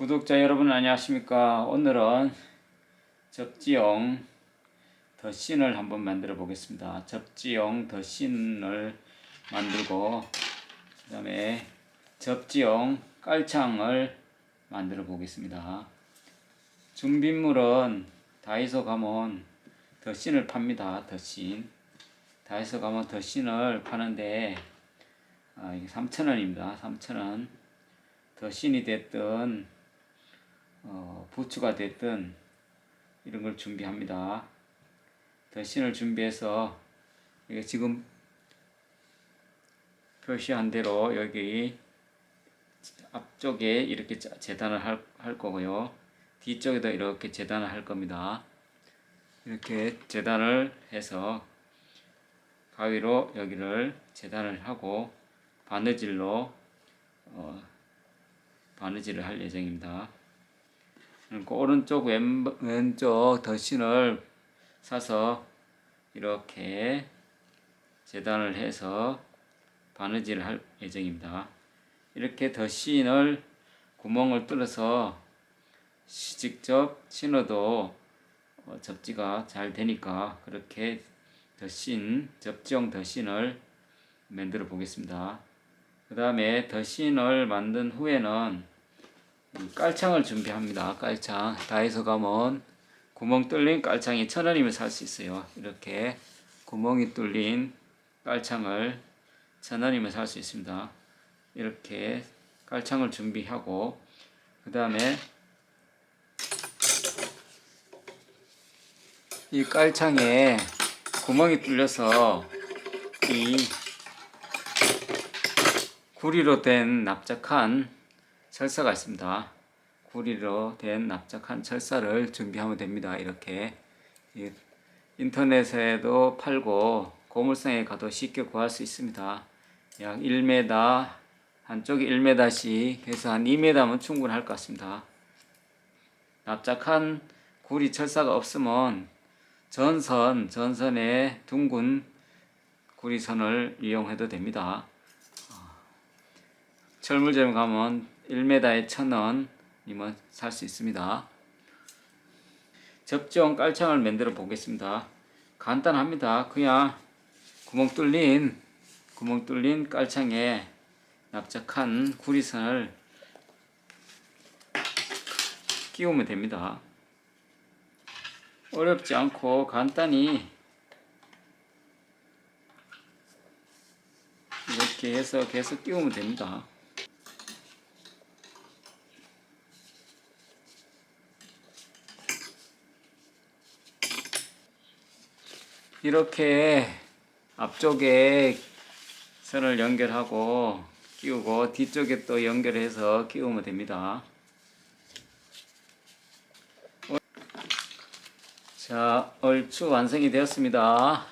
구독자 여러분 안녕하십니까. 오늘은 접지용 더신을 한번 만들어 보겠습니다. 접지용 더신을 만들고 그 다음에 접지용 깔창을 만들어 보겠습니다. 준비물은 다이소 가면 더신을 팝니다. 더신 다이소 가면 더신을 파는데 이게 3,000원입니다. 3,000원. 더신이 됐든 부추가 됐든 이런 걸 준비합니다. 더신을 준비해서 이게 지금 표시한 대로 여기 앞쪽에 이렇게 재단을 할 거고요. 뒤쪽에도 이렇게 재단을 할 겁니다. 이렇게 재단을 해서 가위로 여기를 재단을 하고 바느질로 바느질을 할 예정입니다. 오른쪽 왼쪽 더신을 사서 이렇게 재단을 해서 바느질을 할 예정입니다. 이렇게 더신을 구멍을 뚫어서 직접 신어도 접지가 잘 되니까 그렇게 접지용 더신을 만들어 보겠습니다. 그 다음에 더신을 만든 후에는 깔창을 준비합니다. 깔창 다이소 가면 구멍 뚫린 깔창이 1,000원이면 살 수 있어요. 이렇게 구멍이 뚫린 깔창을 1,000원이면 살 수 있습니다. 이렇게 깔창을 준비하고 그 다음에 이 깔창에 구멍이 뚫려서 이 구리로 된 납작한 철사가 있습니다. 구리로 된 납작한 철사를 준비하면 됩니다. 이렇게 인터넷에도 팔고 고물상에 가도 쉽게 구할 수 있습니다. 약 1m, 한쪽이 1m씩 해서 한 2m면 충분할 것 같습니다. 납작한 구리 철사가 없으면 전선에 둥근 구리선을 이용해도 됩니다. 철물점 가면 1m에 1,000원이면 살 수 있습니다. 접지용 깔창을 만들어 보겠습니다. 간단합니다. 그냥 구멍 뚫린 깔창에 납작한 구리선을 끼우면 됩니다. 어렵지 않고 간단히 이렇게 해서 계속 끼우면 됩니다. 이렇게 앞쪽에 선을 연결하고 끼우고 뒤쪽에 또 연결해서 끼우면 됩니다. 자, 얼추 완성이 되었습니다.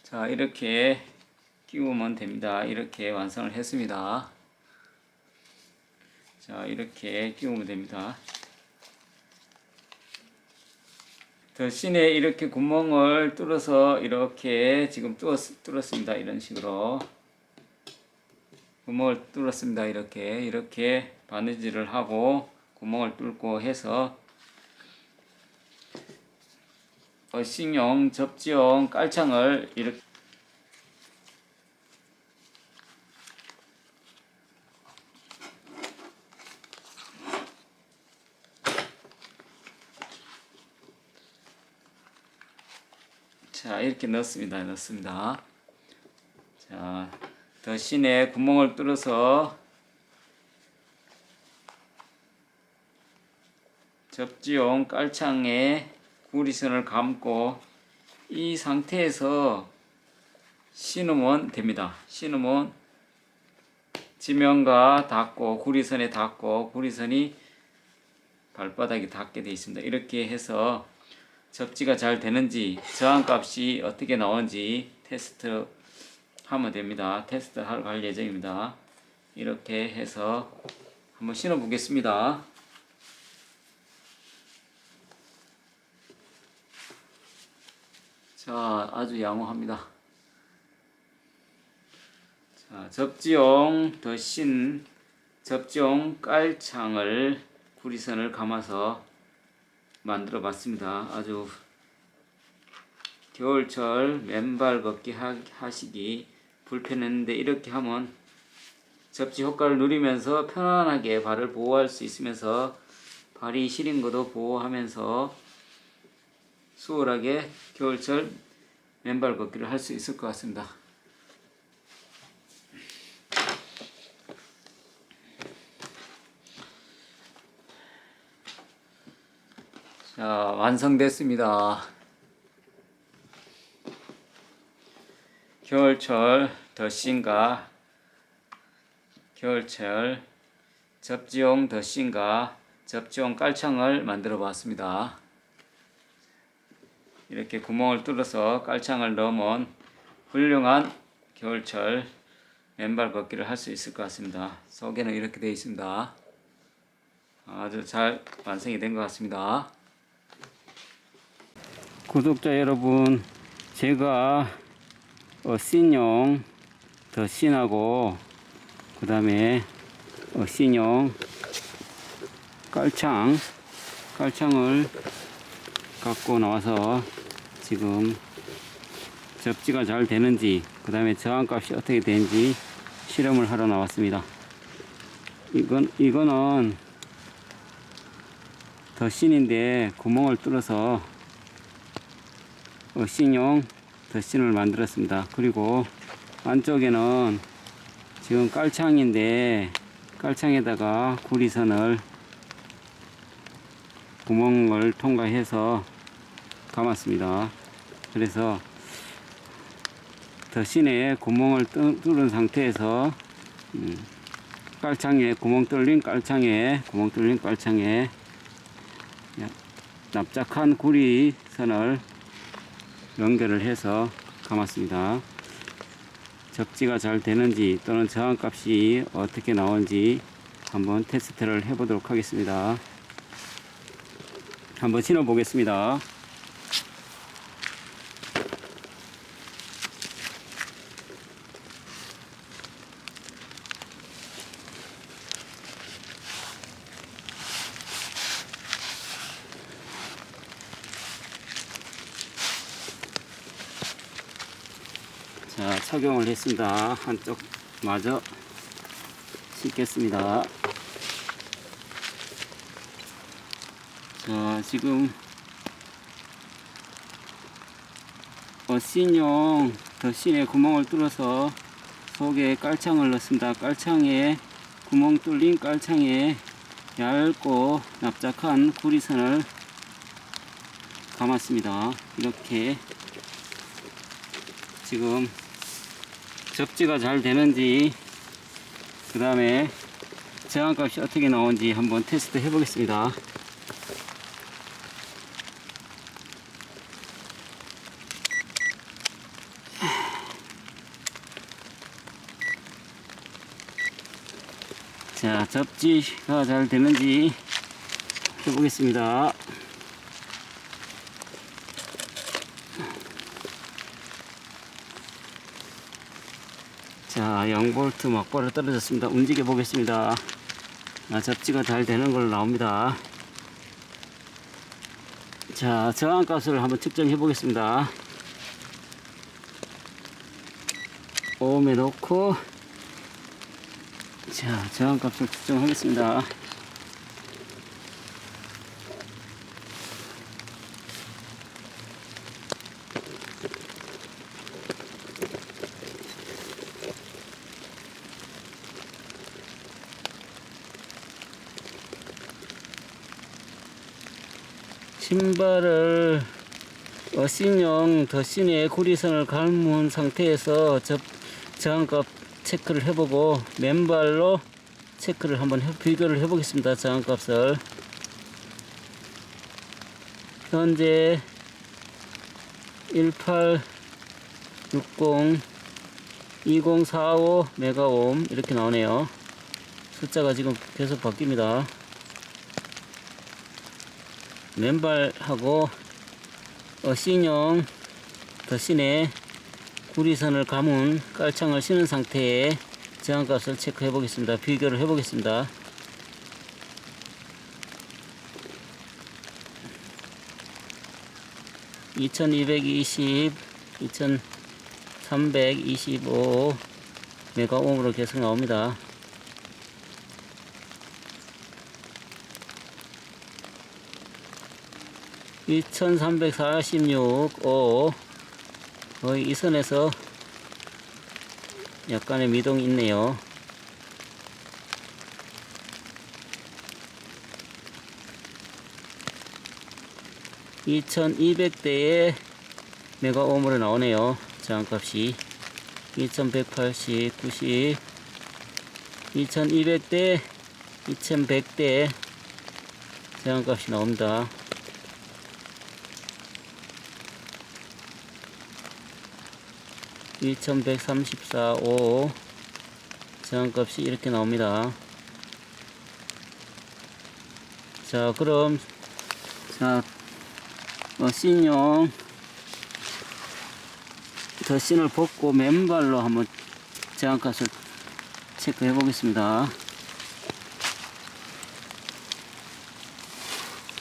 자, 이렇게 끼우면 됩니다. 이렇게 완성을 했습니다. 자, 이렇게 끼우면 됩니다. 더신에 이렇게 구멍을 뚫어서 이렇게 지금 뚫었습니다. 이런 식으로 구멍을 뚫었습니다. 이렇게 바느질을 하고 구멍을 뚫고 해서 더신용 접지용 깔창을 이렇게 자, 이렇게 넣습니다. 자, 더신에 구멍을 뚫어서 접지용 깔창에 구리선을 감고 이 상태에서 신으면 됩니다. 신으면 지면과 닿고 구리선에 닿고 구리선이 발바닥에 닿게 되어 있습니다. 이렇게 해서 접지가 잘 되는지 저항값이 어떻게 나오는지 테스트 하면 됩니다. 테스트 하러 갈 예정입니다. 이렇게 해서 한번 신어 보겠습니다. 자, 아주 양호합니다. 자, 접지용 더신 접지용 깔창을 구리선을 감아서 만들어 봤습니다. 아주 겨울철 맨발 걷기 하시기 불편했는데 이렇게 하면 접지 효과를 누리면서 편안하게 발을 보호할 수 있으면서 발이 시린 것도 보호하면서 수월하게 겨울철 맨발 걷기를 할 수 있을 것 같습니다. 자, 완성됐습니다. 겨울철 더신과 겨울철 접지용 더신과 접지용 깔창을 만들어 봤습니다. 이렇게 구멍을 뚫어서 깔창을 넣으면 훌륭한 겨울철 맨발 걷기를 할 수 있을 것 같습니다. 속에는 이렇게 되어 있습니다. 아주 잘 완성이 된 것 같습니다. 구독자 여러분, 제가 어신용 더신하고 그 다음에 어신용 깔창을 갖고 나와서 지금 접지가 잘 되는지 그 다음에 저항값이 어떻게 되는지 실험을 하러 나왔습니다. 이거는 더신인데 구멍을 뚫어서 어신용 더신을 만들었습니다. 그리고 안쪽에는 지금 깔창인데 깔창에다가 구리선을 구멍을 통과해서 감았습니다. 그래서 더신에 구멍을 뚫은 상태에서 깔창에 구멍 뚫린 깔창에 납작한 구리선을 연결을 해서 감았습니다. 접지가 잘 되는지 또는 저항값이 어떻게 나오는지 한번 테스트를 해보도록 하겠습니다. 한번 신어 보겠습니다. 자, 착용을 했습니다. 한쪽 마저 신겠습니다. 자, 지금 어신용 더신에 구멍을 뚫어서 속에 깔창을 넣습니다. 깔창에 구멍 뚫린 깔창에 얇고 납작한 구리선을 감았습니다. 이렇게 지금 접지가 잘 되는지 그 다음에 저항값이 어떻게 나오는지 한번 테스트 해 보겠습니다. 자, 접지가 잘 되는지 해보겠습니다. 자, 0V 막바로 떨어졌습니다. 움직여 보겠습니다. 접지가 잘 되는 걸로 나옵니다. 자, 저항값을 한번 측정해 보겠습니다. 오음에 놓고, 자, 저항값을 측정하겠습니다. 신발을 어신용 더신에 구리선을 감은 상태에서 저항값 체크를 해보고 맨발로 체크를 한번 비교를 해보겠습니다. 저항값을 현재 1860 2045 메가옴 이렇게 나오네요. 숫자가 지금 계속 바뀝니다. 맨발하고 어신용 더신에 구리선을 감은 깔창을 신은 상태의 저항값을 체크해 보겠습니다. 비교를 해 보겠습니다. (2220) 2325 메가옴으로 계속 나옵니다. (2346) 5 거의 이 선에서 약간의 미동이 있네요. (2200대의) 메가옴으로 나오네요. 저항값이 2180, 90, 2200대, 2100대 저항값이 나옵니다. (2134, 5) 저항값이 이렇게 나옵니다. 자, 그럼 C용 더신을 벗고 맨발로 한번 저항값을 체크해 보겠습니다.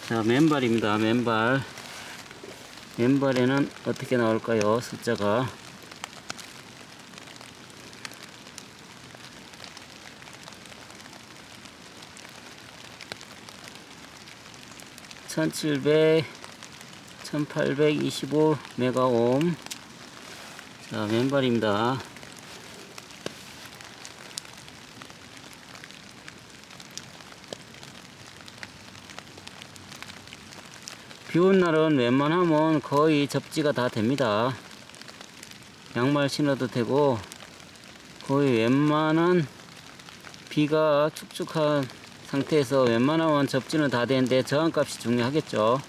자, 맨발입니다. 맨발에는 어떻게 나올까요? 숫자가 1700, 1825 메가옴. 자, 맨발입니다. 비 온 날은 웬만하면 거의 접지가 다 됩니다. 양말 신어도 되고, 거의 웬만한 비가 축축한 상태에서 웬만하면 접지는 다 되는데 저항값이 중요하겠죠.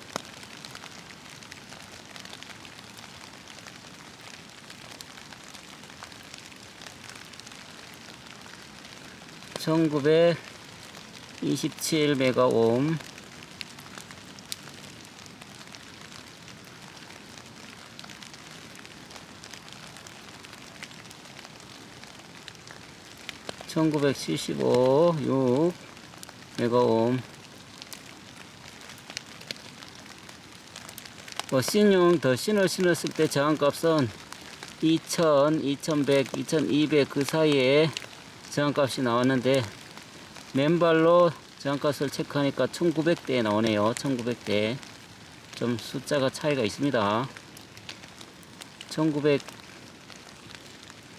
(1927) 메가옴. (1975) 6 메가옴. C용 더신을 신었을 때 저항값은 2000, 2100, 2200 그 사이에 저항값이 나왔는데 맨발로 저항값을 체크하니까 1900대에 나오네요. 1900대. 좀 숫자가 차이가 있습니다.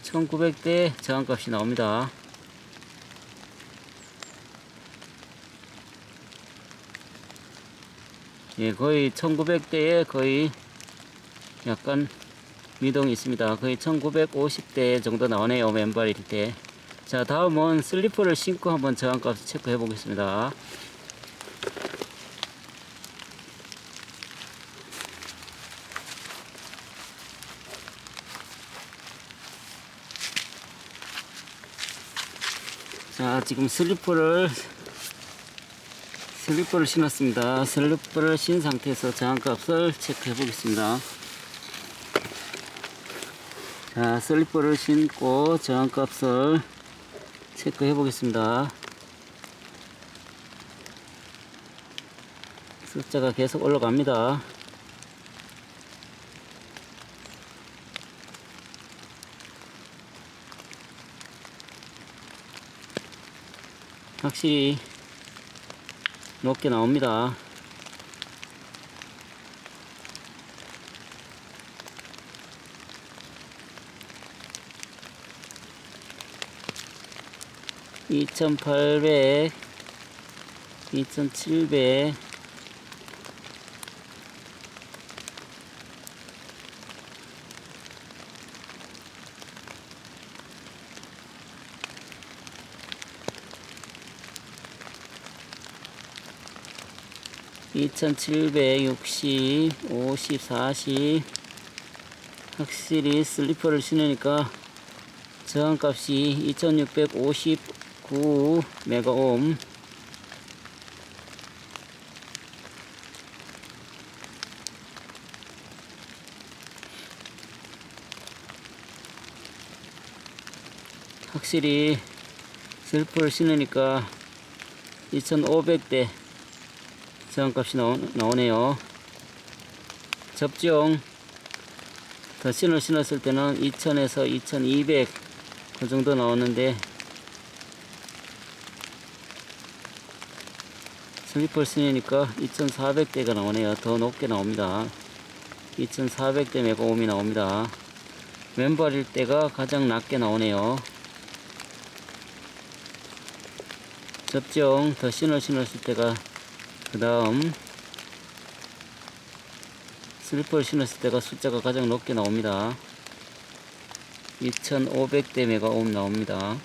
1900대 저항값이 나옵니다. 예, 거의 1900대에 거의 약간 미동이 있습니다. 거의 1950대 정도 나오네요. 맨발일 때. 자, 다음은 슬리퍼를 신고 한번 저항값을 체크해 보겠습니다. 자, 지금 슬리퍼를 신었습니다. 슬리퍼를 신 상태에서 저항값을 체크해 보겠습니다. 자, 슬리퍼를 신고 저항값을 체크해 보겠습니다. 숫자가 계속 올라갑니다. 확실히 높게 나옵니다. (2800) 2700 2760 50 40 확실히 슬리퍼를 신으니까 저항값이 2659 메가옴. 확실히 슬리퍼를 신으니까 2500대 저항값이 나오네요. 접종 더 신었을 때는 2000에서 2200 그 정도 나왔는데 슬리퍼를 신으니까 2400대가 나오네요. 더 높게 나옵니다. 2400대 메가옴이 나옵니다. 왼발일 때가 가장 낮게 나오네요. 접종 더 신었을 때가 그 다음 슬리퍼를 신었을 때가 숫자가 가장 높게 나옵니다. 2500대 메가옴 나옵니다.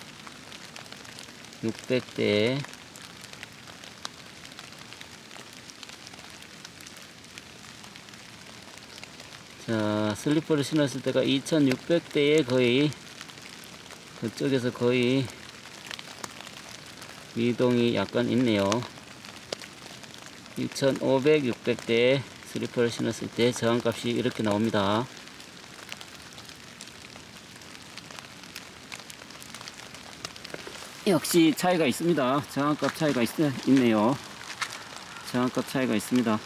600대 자, 슬리퍼를 신었을 때가 2600대에 거의 그쪽에서 거의 미동이 약간 있네요. 2500, 600대 슬리퍼를 신었을 때 저항값이 이렇게 나옵니다. 역시 차이가 있습니다. 저항값 차이가 있네요. 저항값 차이가 있습니다.